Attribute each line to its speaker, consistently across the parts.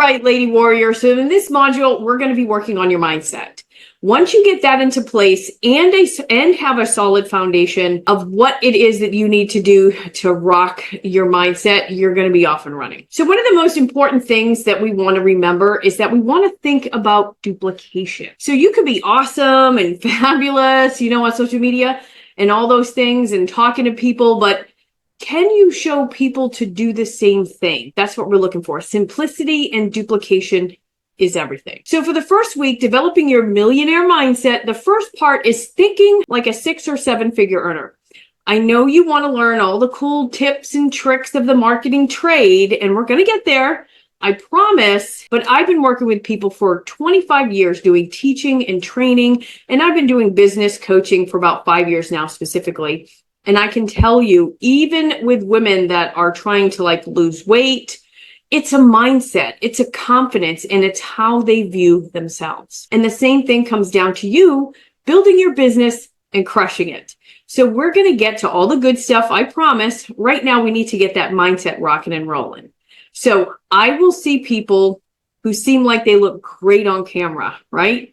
Speaker 1: right, Lady Warrior. So in this module, we're going to be working on your mindset. Once you get that into place and have a solid foundation of what it is that you need to do to rock your mindset, you're going to be off and running. So one of the most important things that we want to remember is that we want to think about duplication. So you could be awesome and fabulous, on social media and all those things and talking to people, but can you show people to do the same thing? That's what we're looking for. Simplicity and duplication is everything. So for the first week, developing your millionaire mindset, the first part is thinking like a 6 or 7 figure earner. I know you want to learn all the cool tips and tricks of the marketing trade, and we're going to get there. I promise, but I've been working with people for 25 years doing teaching and training, and I've been doing business coaching for about 5 years now specifically. And I can tell you, even with women that are trying to lose weight, it's a mindset, it's a confidence, and it's how they view themselves. And the same thing comes down to you building your business and crushing it. So we're going to get to all the good stuff, I promise. Right now, we need to get that mindset rocking and rolling. So I will see people who seem like they look great on camera, right?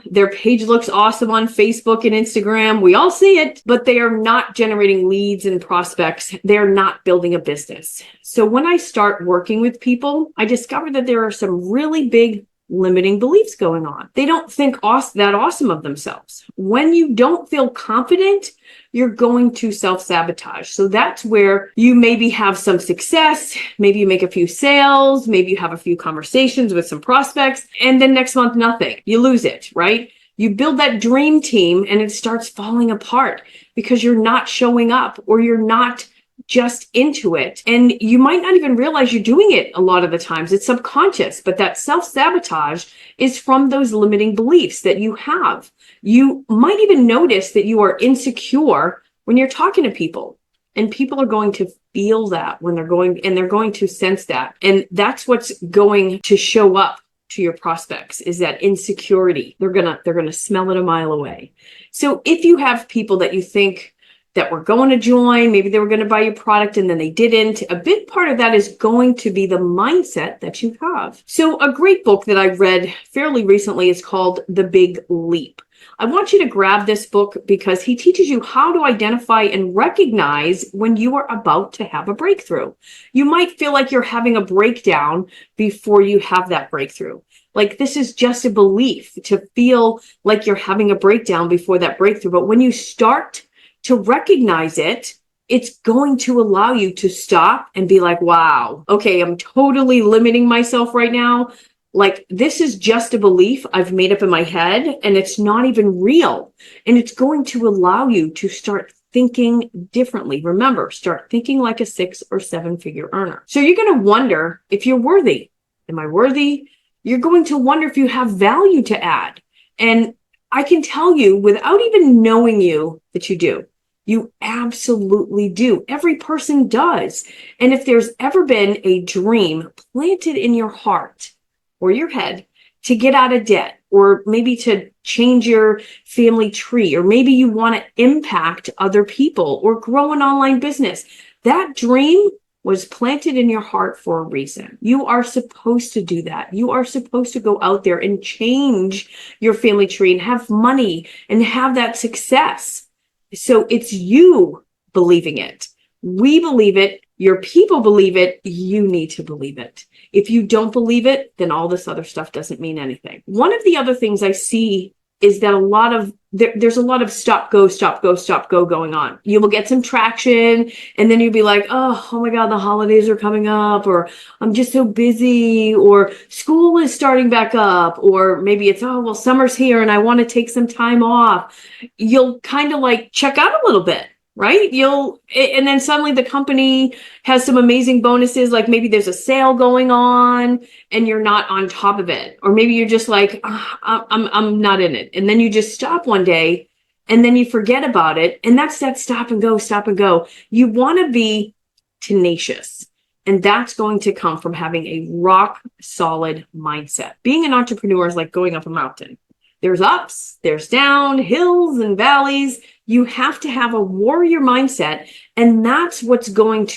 Speaker 1: Their page looks awesome on Facebook and Instagram. We all see it, but they are not generating leads and prospects. They're not building a business. So when I start working with people, I discover that there are some really big limiting beliefs going on. They don't think that awesome of themselves. When you don't feel confident, you're going to self-sabotage. So that's where you maybe have some success, maybe you make a few sales, maybe you have a few conversations with some prospects, and then next month, nothing. You lose it, right? You build that dream team and it starts falling apart because you're not showing up or you're not just into it. And you might not even realize you're doing it a lot of the times. It's subconscious, but that self-sabotage is from those limiting beliefs that you have. You might even notice that you are insecure when you're talking to people, and people are going to feel that when they're going to sense that. And that's what's going to show up to your prospects is that insecurity. They're going to smell it a mile away. So if you have people that you think that were going to join, maybe they were going to buy your product and then they didn't. A big part of that is going to be the mindset that you have. So a great book that I read fairly recently is called The Big Leap. I want you to grab this book because he teaches you how to identify and recognize when you are about to have a breakthrough. You might feel like you're having a breakdown before you have that breakthrough. Like this is just a belief to feel like you're having a breakdown before that breakthrough. But when you start to recognize it, it's going to allow you to stop and be like, wow, okay, I'm totally limiting myself right now. Like this is just a belief I've made up in my head and it's not even real. And it's going to allow you to start thinking differently. Remember, start thinking like a 6 or 7 figure earner. So you're going to wonder if you're worthy. Am I worthy? You're going to wonder if you have value to add. And I can tell you without even knowing you that you do. You absolutely do. Every person does. And if there's ever been a dream planted in your heart or your head to get out of debt, or maybe to change your family tree, or maybe you want to impact other people or grow an online business, that dream was planted in your heart for a reason. You are supposed to do that. You are supposed to go out there and change your family tree and have money and have that success. So it's you believing it. We believe it. Your people believe it. You need to believe it. If you don't believe it, then all this other stuff doesn't mean anything. One of the other things I see is that there's a lot of stop, go going on. You will get some traction and then you'll be like, oh my God, the holidays are coming up, or I'm just so busy, or school is starting back up, or maybe it's, oh, well, summer's here and I want to take some time off. You'll kind of check out a little bit. Right? And then suddenly the company has some amazing bonuses, like maybe there's a sale going on and you're not on top of it. Or maybe you're just like, I'm not in it. And then you just stop one day and then you forget about it. And that's that stop and go. You want to be tenacious. And that's going to come from having a rock solid mindset. Being an entrepreneur is like going up a mountain. There's ups, there's down, hills and valleys. You have to have a warrior mindset. And that's what you're going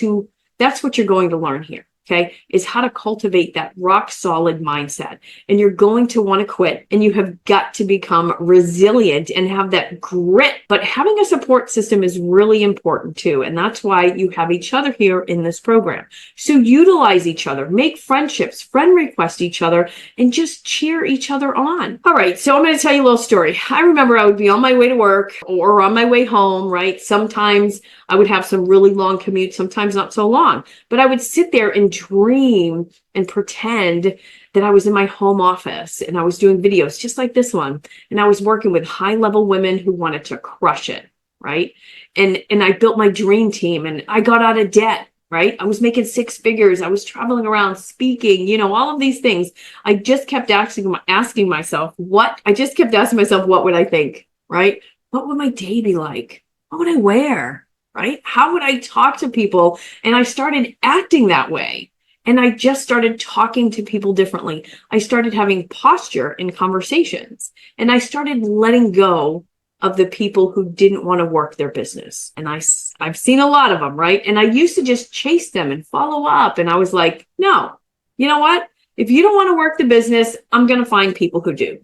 Speaker 1: to learn here. okay, is how to cultivate that rock solid mindset. And you're going to want to quit, and you have got to become resilient and have that grit. But having a support system is really important too. And that's why you have each other here in this program. So utilize each other, make friendships, friend request each other, and just cheer each other on. All right, so I'm going to tell you a little story. I remember I would be on my way to work or on my way home, right? Sometimes I would have some really long commute, sometimes not so long, but I would sit there and dream and pretend that I was in my home office and I was doing videos just like this one. And I was working with high-level women who wanted to crush it, right? And I built my dream team, and I got out of debt, right? I was making 6 figures. I was traveling around speaking, all of these things. I just kept asking myself, what would I think, right? What would my day be like? What would I wear, right? How would I talk to people? And I started acting that way. And I just started talking to people differently. I started having posture in conversations, and I started letting go of the people who didn't want to work their business. And I've seen a lot of them, right? And I used to just chase them and follow up. And I was like, no, you know what? If you don't want to work the business, I'm going to find people who do.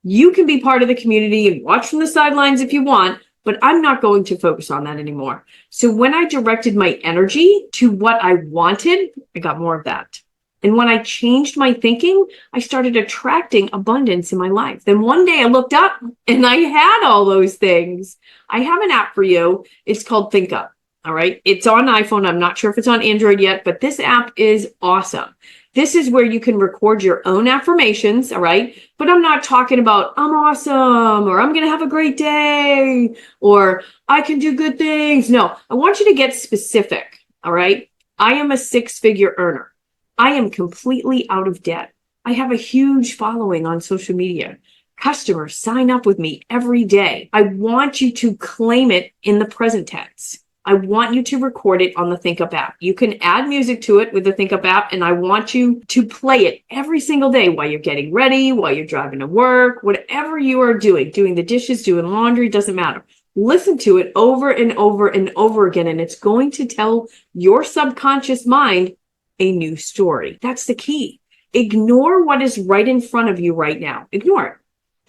Speaker 1: You can be part of the community and watch from the sidelines if you want, but I'm not going to focus on that anymore. So when I directed my energy to what I wanted, I got more of that. And when I changed my thinking, I started attracting abundance in my life. Then one day I looked up and I had all those things. I have an app for you. It's called Think Up. All right. It's on iPhone. I'm not sure if it's on Android yet, but this app is awesome. This is where you can record your own affirmations. All right. But I'm not talking about I'm awesome, or I'm going to have a great day, or I can do good things. No, I want you to get specific. All right. I am a 6-figure earner. I am completely out of debt. I have a huge following on social media. Customers sign up with me every day. I want you to claim it in the present tense. I want you to record it on the Think Up app. You can add music to it with the Think Up app, and I want you to play it every single day while you're getting ready, while you're driving to work, whatever you are doing the dishes, doing laundry, doesn't matter. Listen to it over and over and over again, and it's going to tell your subconscious mind a new story. That's the key. Ignore what is right in front of you right now. Ignore it.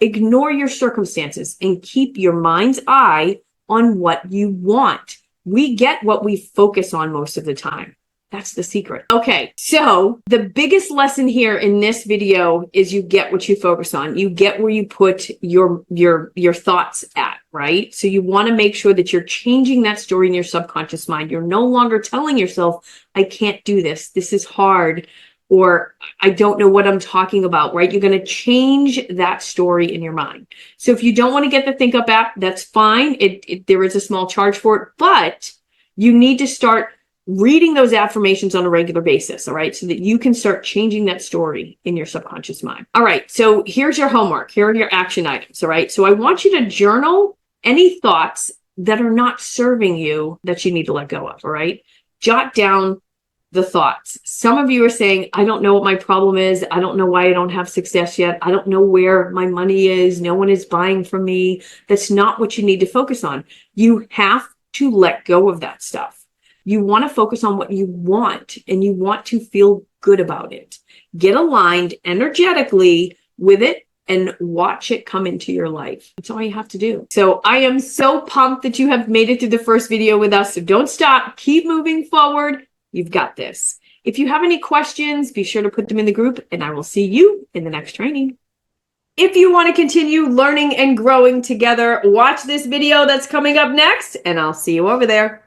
Speaker 1: Ignore your circumstances and keep your mind's eye on what you want. We get what we focus on most of the time. That's the secret. Okay, so the biggest lesson here in this video is you get what you focus on. You get where you put your thoughts at, right? So you want to make sure that you're changing that story in your subconscious mind. You're no longer telling yourself, I can't do this. This is hard, or I don't know what I'm talking about, right? You're going to change that story in your mind. So if you don't want to get the Think Up app, that's fine. There is a small charge for it, but you need to start reading those affirmations on a regular basis, all right? So that you can start changing that story in your subconscious mind. All right, so here's your homework. Here are your action items, all right? So I want you to journal any thoughts that are not serving you that you need to let go of, all right? Jot down the thoughts. Some of you are saying, I don't know what my problem is. I don't know why I don't have success yet. I don't know where my money is. No one is buying from me. That's not what you need to focus on. You have to let go of that stuff. You want to focus on what you want, and you want to feel good about it. Get aligned energetically with it and watch it come into your life. That's all you have to do. So I am so pumped that you have made it through the first video with us. So don't stop. Keep moving forward. You've got this. If you have any questions, be sure to put them in the group, and I will see you in the next training. If you want to continue learning and growing together, watch this video that's coming up next, and I'll see you over there.